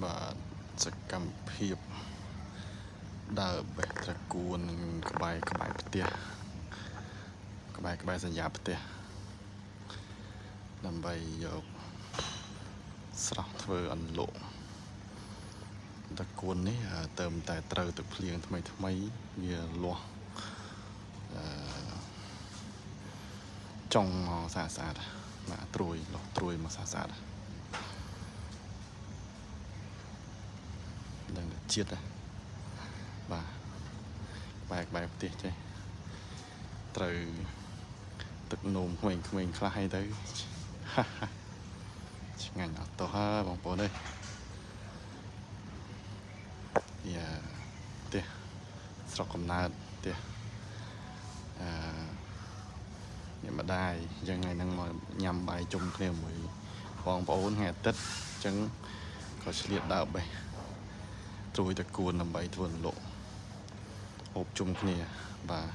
បាទសកម្មភាពដើរបេះត្រកួនក្បែរផ្ទះក្បែរសញ្ញាផ្ទះដើម្បីយកស្រស់ធ្វើអន្លក់ត្រកួននេះទៅតែត្រូវទឹកភ្លៀងថ្មីវាលាស់ចុងមកស្អាតបាទត្រួយមកស្អាតដឹងតែជាតិបាទក្បែរផ្ទះចេះត្រូវទឹកនោមក្មេងៗខ្លះឲ្យទៅឆ្ងាញ់អត់ទោះហើយបងប្អូនអើយផ្ទះស្រុកកំណើតផ្ទះអ្នកម្ដាយអញ្ចឹងថ្ងៃហ្នឹងមកញ៉ាំបាយជុំគ្នាមួយបងប្អូនថ្ងៃអាទិត្យអញ្ចឹងក៏ឆ្លៀតដើរបេះត្រួយត្រកួនដើម្បីធ្វើអន្លក់ហូបជុំគ្នាបាទ